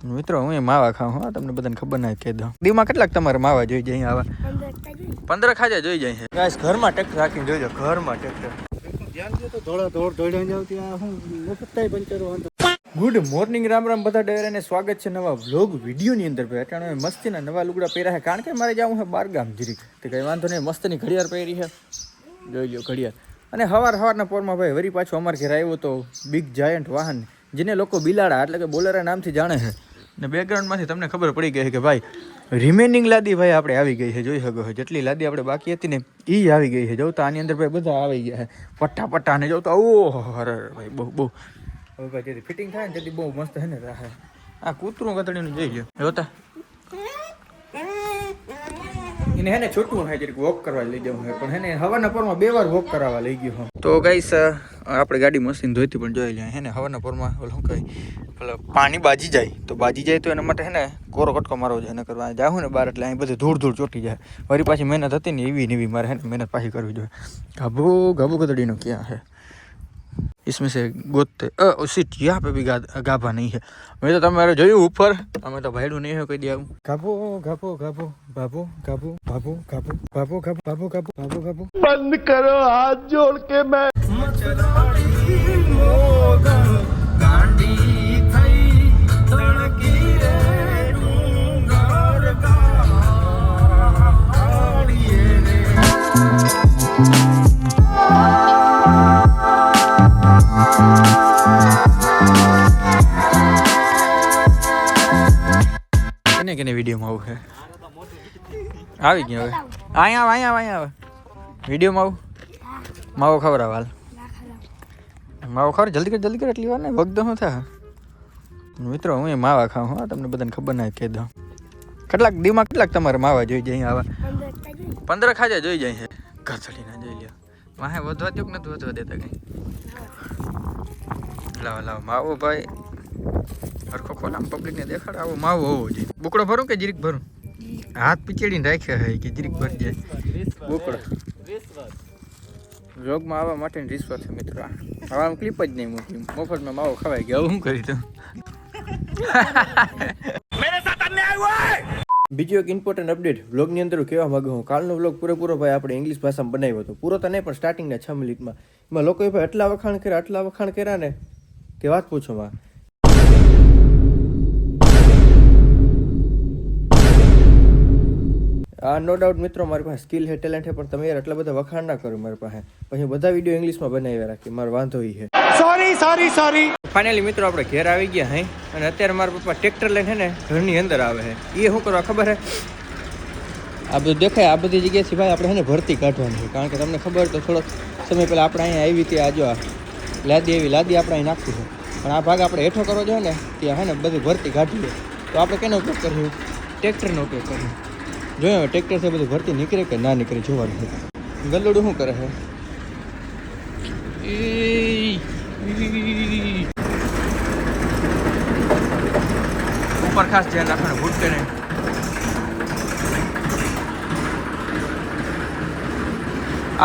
મિત્રો હું માવા ખાઉં હા, તમને બધાને ખબર ના કહી દઉં. દીમાં કેટલાક તમારે માવા જોઈ જાય આવા 15 ખાજા જોઈ જાય છે ગાઈસ. ઘરમાં ટ્રેક્ટર રાખીને જોઈજો, ઘરમાં ટ્રેક્ટર ધ્યાન દે તો થોડા દોડ્યા જાવ ત્યાં હું મફતાઈ પંચરો અંત. ગુડ મોર્નિંગ, રામ રામ બધા ડેરાને સ્વાગત છે નવા વ્લોગ વિડીયોની અંદર. ભાઈ અટાણે મસ્તીના નવા લુગડા પહેર્યા છે, કારણ કે મારે જવું છે બારગામ જીરીક. તો કંઈ વાંધો નહીં, મસ્તની ઘડિયાળ પહેરી છે, જોઈ લો ઘડિયાળ. અને સવારના પોરમાં ભાઈ વરી પાછો અમારે ઘેર આવ્યો તો બિગ જાયન્ટ વાહન, જેને લોકો બિલાડા એટલે કે બોલેરા નામથી જાણે છે. ને બેકગ્રાઉન્ડમાંથી તમને ખબર પડી ગઈ છે કે ભાઈ રિમેનિંગ લાદી ભાઈ આપણે આવી ગઈ છે, જોઈ શકો છો. જેટલી લાદી આપણે બાકી હતી ને એ આવી ગઈ છે. જોઉં તો આની અંદર ભાઈ બધા આવી ગયા છે પટ્ટા પટ્ટા. ને જોઉં તો ઓહો હરે ભાઈ બહુ બહુ હવે ભાઈ જેથી ફિટિંગ થાય ને તેથી બહુ મસ્ત છે ને રાહે. આ કૂતરું કતડીનું જોઈ લો જોતા એને હે ને છોટું હોય જરીક વોક કરવા લઈ જવું હોય, પણ હે ને હવાના પોરમાં 2 વાર વોક કરાવવા લઈ ગયો. તો ગાઈસ આપણે ગાડી મશીન ધોઈતી પણ જોઈ લે હે ને હવાના પોરમાં ઓલું કહી પેલા પાણી બાજી જાય તો એના માટે હે ને કોરો કટકો મારવો જોઈએ. ન કરવા જાઉં ને બહાર એટલે અહીં બધું ધૂળ ચોટી જાય. વળી પાછી મહેનત હતી ને એવી મારે હે ને મહેનત પાછી કરવી જોઈએ. ગાભો કતડીનો ક્યાં है इसमें से गोदते सीट यहाँ पे भी गाभा नहीं है. मैं तो तुम्हारे જોયું ઉપર અમે તો ભાઈડું નહીં હોય કોઈ દે આવું. ગાભો ગાભો ગાભો બાબો ગાભો બાબો ગાભો બાબો ગાભો બાબો ગાભો બાબો ગાભો. બંધ કરો હાથ જોડ કે મેં મચરાડી મોગલ ગાંડી થઈ તણકી રે ડુંગર ગાડીએ રે. કેને વિડીયોમાં આવું છે આવી ગયો હવે અહીંયા વિડીયોમાં આવું માવો ખવડાવ હાલ માવો ખબર જલ્દી કર એટલી વાર ને વગદો શું થાય. મિત્રો હું માવા ખાઉં હા, તમને બધાને ખબર ના કહી દઉં. કેટલાક તમારે માવા જોઈ જાય આવા 15 ખાજા જોઈ જાય છે. ઘસડી ના જોઈ લ્યો વાહે વધવા દો કે નથી વધવા દેતા કંઈ. લાવો માવો ભાઈ હરખો ખોલામ પબ્લિકને દેખાડ. આવો માવો હોવો જોઈએ. બુકડો ભરું કે જીરીક ભરું? હાથ પીચડીને રાખ્યા હોય કે જીરીક ભરી જાય બુકડો. વ્લોગમાં આવવા માટેની રિશ્વત છે મિત્રો. હવે આમ ક્લિપ જ નહીં મોકલી, મફતમાં માવો ખવાઈ ગયો. હું કરી દઉં. બીજું એક ઇમ્પોર્ટન્ટ અપડેટ વ્લોગની અંદર કહેવા માંગુ હું. કાલનો વ્લોગ પૂરેપૂરો ભાઈ આપણે ઇંગ્લિશ ભાષામાં બનાવ્યો હતો. પૂરો તો નહીં પણ સ્ટાર્ટિંગના 6 મિનિટમાં. એમાં લોકોએ ભાઈ આટલા વખાણ કર્યા ને કે વાત પૂછો માં. નો ડાઉટ મિત્રો મારી પાસે સ્કિલ છે, ટેલેન્ટ છે, પણ તમે યાર એટલા બધા વખાણ ના કરો મારી પાસે. પછી બધા વિડીયો ઇંગ્લિશમાં બનાવ્યા રાખી, મારો વાંધો એ છે. સોરી. ફાઇનલી મિત્રો આપણે ઘેર આવી ગયા હે, અને અત્યારે મારા પપ્પા ટ્રેક્ટર લઈને ને ઘરની અંદર આવે છે. એ શું કરવા ખબર છે? આ બધું દેખાય, આ બધી જગ્યાએથી ભાઈ આપણે છે ને ભરતી કાઢવાની છે. કારણ કે તમને ખબર તો થોડોક સમય પહેલાં આપણે અહીંયા આવી હતી, આ જો આ લાદી આપણે અહીં નાખી છે, પણ આ ભાગ આપણે હેઠો કરવો જોઈએ ને ત્યાં હે ને બધી ભરતી કાઢીએ. તો આપણે કેનો ઉપયોગ કરીએ? ટ્રેક્ટરનો ઉપયોગ કરીએ. જોઈએ ટ્રેક્ટરથી બધું ભરતી નીકળે કે ના નીકળે જોવાનું છે. ગલ્લુડું શું કરે છે? ઉપર ખાસ ધ્યાન રાખવાનું ભૂટકે નહીં.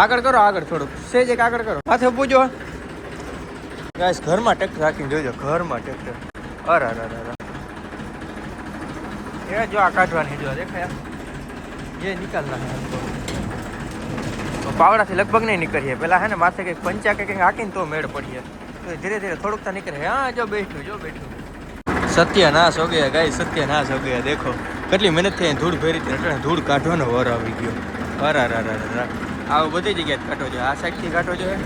આગળ કરો થોડુંક સેજ એક આગળ કરો. હાથે પૂજો ગાઈસ. ઘરમાં ટ્રેક્ટર રાખીને જોઈજો, ઘરમાં ટ્રેક્ટર. અરે એ જો આ કાઢવાની જો દેખાય ये निकालना है हमको. तो पावड़ा से लगभग नहीं निकली પેલા है ना माथे के पंचा के हाकीने तो मेड़ पड़ी है. तो धीरे धीरे थोड़ुक सा निकले. हाँ जो बैठो सत्यानाश हो गया गाइस, सत्यानाश हो गया. देखो કેટલી મહેનત થઈ, ધૂળ ફેરી હતી, ધૂળ કાઢવાનો વાર આવી ગયો. અરે આવું બધી જગ્યાએ કાઢો જોઈએ. આ સાઈડથી કાઢો જોઈએ,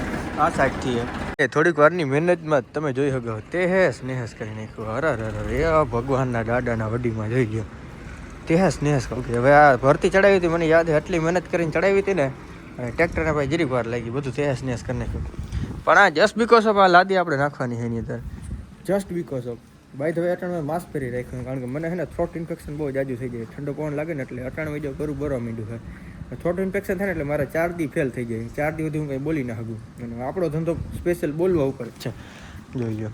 આ સાઈડથી. થોડીક વારની મહેનતમાં તમે જોઈ શકો તે હે સ્નેહસ કરી નાખ્યો. અરે એ ભગવાનના દાદાના વડીમાં જોઈ ગયો સ્નેહસ કહું કે હવે આ ભરતી ચડાવી હતી, મને યાદ આટલી મહેનત કરીને ચડાવી હતી ને, અને ટ્રેક્ટરને ભાઈ જીરીક વાર લાગી, બધું સ્નેહસ કરી નાખ્યું. પણ આ જસ્ટ બીકોઝ ઓફ આ લાદી આપણે નાખવાની છે એની અંદર. Just because of by the way અટાણે માસ્ક પહેરી રાખ્યું, કારણ કે મને છે ને થ્રોટ ઇન્ફેક્શન બહુ જાજુ થઈ જાય. ઠંડો પવન લાગે ને એટલે અટાણે જો કરું બરવા માંડ્યું છે. થ્રોટ ઇન્ફેક્શન થાય ને એટલે મારે 4 દી ફેલ થઈ જાય. 4 દી સુધી હું કંઈ બોલી ના શકું. અને આપણો ધંધો સ્પેશિયલ બોલવા ઉપર જ છે. જોઈ લો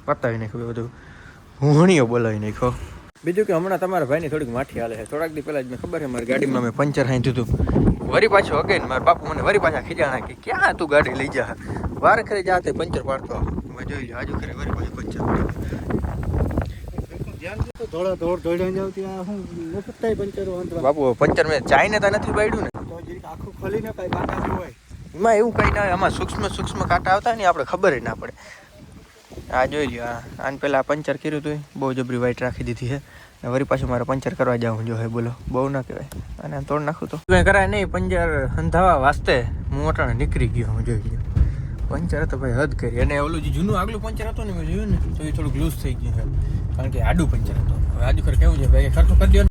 પતાવી નાખ્યું બધું, હુંહણીઓ બોલાવી નાખ્યો. બીજું કે હમણાં તમારા ભાઈની થોડીક માઠી હાલે છે. થોડાક દી પહેલાં જ મેં ખબર છે મારી ગાડીમાં મેં પંચર હાંધ્યું હતું. વરી પાછું અગેન મારા બાપુ મને વરી પાછા ખીજાણા કે ક્યાં તું ગાડી લઈ જા, વાર ખરી જાતે પંચર પાડતો. મેં જોઈ લો આજુ ખરે વરી પાછું પંચર. થોડા દોડ દોડ્યા જાવ ત્યાં હું મફત થાય પંચર વાંધો બાપુ પંચર મેં ચાઈને તો નથી પાડ્યું ને તો જરીક આખું ખોલીને કાંઈ કાંટા જેવું હોય એમાં એવું કંઈ ના હોય આમાં સૂક્ષ્મ કાંટા આવતા હોય ને આપણે ખબર જ ના પડે આ જોઈ લ્યો આને પહેલાં પંચર કર્યું હતું બહુ જબરી વાઈટ રાખી દીધી છે વળી પાછું મારે પંચર કરવા જાઉં જો હે બોલો બહુ ના કહેવાય અને તોડ નાખું તો કંઈ કરાય નહીં પંચર હંધાવા વાસ્તે હું અટાણે નીકળી ગયો હું જોઈ લ્યો પંચર તો ભાઈ હદ કરી અને ઓલું જે જૂનું આગલું પંચર હતું ને મેં જોયું ને તો એ થોડુંક લૂઝ થઈ ગયું છે કારણ કે આડું પંચર હતું હવે આજુ ખર કેવું છે ભાઈ ખર્ચો કરી દો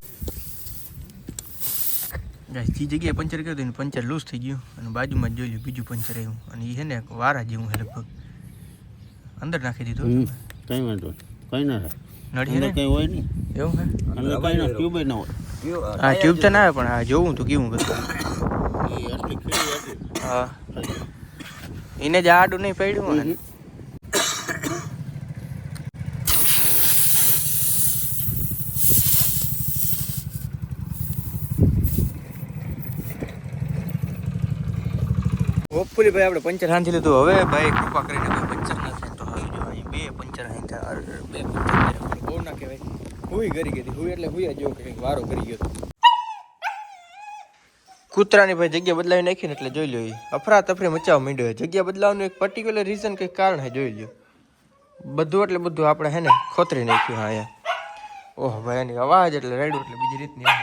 ને જે જગ્યાએ પંચર કર્યું હતું ને પંચર લૂઝ થઈ ગયું અને બાજુમાં જ જોઈ લ્યું બીજું પંચર આવ્યું અને એ છે ને વારા જેવું છે લગભગ અંદર નાખી દીધું કંઈ વાંધો કંઈ ના નડી ને કંઈ હોય નહીં એવું છે એટલે કંઈ ના ટ્યુબ ના હોય હા ટ્યુબ તો ના આવે પણ આ જોવું તો કેવું કરતું હા એને જ આડું નહીં પડ્યું ને હોપફુલી ભાઈ આપણે પંચર હાંધી લીધું હવે ભાઈ કૃપા કરીને કોઈ પંચર ના થાય તો હવે જો અહીં બે પંચર હાંધ્યા બે પંચર બહુ ના કહેવાય હુઈ કરી ગઈ હુઈ એટલે હુઈ જો કંઈક વારો કરી ગયો કૂતરાની ભાઈ જગ્યા બદલાવી નાખી ને એટલે જોઈ લો અફરા તફરી મચાવવા માંડ્યો જગ્યા બદલાવવાનું એક પર્ટિક્યુલર રીઝન કંઈક કારણ હે જોઈ લો બધું એટલે બધું આપણે હે ને ખોતરી નાખ્યું હા અહીંયા ઓહ ભાઈ એની અવાજ એટલે રેડું એટલે બીજી રીતની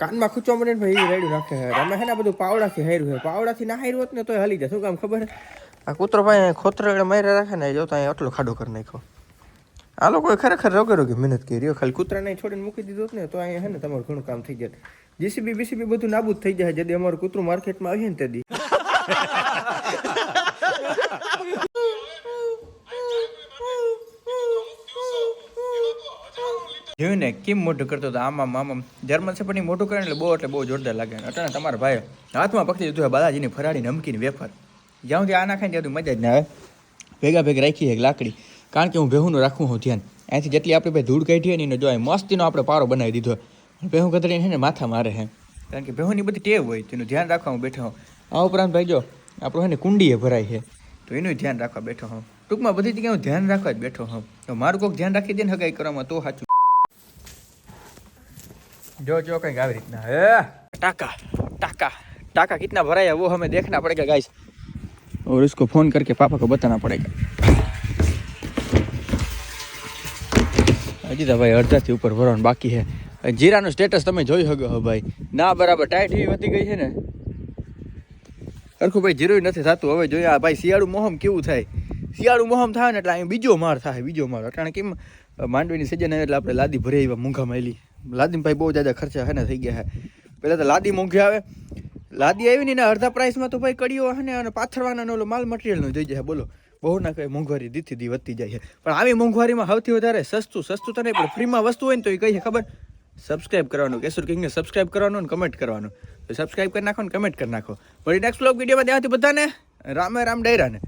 કાનમાં ખૂંચવા મળે ને ભાઈ એ રેડું રાખે અમે હે ને બધું પાવડાથી હાર્યું છે પાવડાથી ના હાર્યું હોત ને તો હાલી જાય શું કામ ખબર આ કૂતરો ભાઈ ખોતરો માર્યા રાખે ને જોતા અહીંયા આટલો ખાડો કરી નાખ્યો આ લોકોએ ખરેખર રોગે મહેનત કરી ખાલી કૂતરાને છોડીને મૂકી દીધો ને તો અહીંયા હે ને તમારું ઘણું કામ થઈ જાય જીસીબી બીસીબી બધું નાબૂદ થઈ જાય જદી અમારું કૂતરું માર્કેટમાં આવીએ ને તેથી જોયું ને કેમ મોટું કરતો હતો આમ જર્મન સેપર્ડની મોટું કરે એટલે બહુ જોરદાર લાગે અટાણે તમારા ભાઈ હાથમાં પકડી દીધું હોય બાલાજીની ફરાળી નમકીન વેફર જ્યાં સુધી આ ના ખાય ત્યાં મજા જ ના આવે ભેગા રાખી છે લાકડી કારણ કે હું ભેહુંનું રાખું હું ધ્યાન અહીંથી જેટલી આપણે ભાઈ ધૂળ કાઢીએ ને એને જો મસ્તીનો આપણે પારો બનાવી દીધો ભેહું કતરીને છે ને માથા મારે છે કારણ કે ભેહુંની બધી ટેવ હોય તેનું ધ્યાન રાખવા હું બેઠો હોઉં આ ઉપરાંત ભાઈ જો આપણું છે ને કુંડીએ ભરાય છે તો એનું ધ્યાન રાખવા બેઠો હોઉં ટૂંકમાં બધી જગ્યાએ હું ધ્યાન રાખવા જ બેઠો હોઉં તો મારું કોઈક ધ્યાન રાખી દે ને હગાઈ કરવામાં તો સાચું जो કંઈક આવી રીતના હે टाका कितना भराया वो हमें देखना पड़ेगा गाइस और उसको फोन करके पापा को बताना पड़ेगा હજી તો ભાઈ અડધાથી ઉપર ભરવાનું બાકી છે જીરાનું સ્ટેટસ તમે જોઈ શકો હો ભાઈ ના બરાબર ટાઈટ એવી વધી ગઈ છે ને સરખું ભાઈ જીરું નથી થતું હવે જોઈએ ભાઈ શિયાળું મોહમ કેવું થાય શિયાળું મોહમ થાય ને એટલે અહીં બીજો માર અટાણે કેમ માંડવીની સિઝન આવે એટલે આપણે લાદી ભરી આવ્યા મૂંઘા માયલી લાદીમાં ભાઈ બહુ જ્યાદા ખર્ચા હે ને થઈ ગયા છે પહેલાં તો લાદી મોંઘી આવે લાદી આવી ને અડધા પ્રાઇસમાં તો ભાઈ કડીઓ હે ને અને પાથરવાના ઓલો માલ મટીરિયલનો જઈ જાય બોલો બહુ ના કઈ મોંઘવારી દીથી દી વધતી જાય છે પણ આવી મોંઘવારીમાં સૌથી વધારે સસ્તું તો નહીં પણ ફ્રીમાં વસ્તુ હોય ને તો એ કઈ ખબર સબસ્ક્રાઇબ કરવાનું કેસુર કિંગને સબસ્ક્રાઇબ કરવાનું ને કમેન્ટ કરવાનું તો સબસ્ક્રાઇબ કરી નાખો ને કમેન્ટ કરી નાખો વળી નેક્સ્ટ વ્લોગ વિડીયોમાં ત્યાંથી બધાને રામે રામ ડાયરાને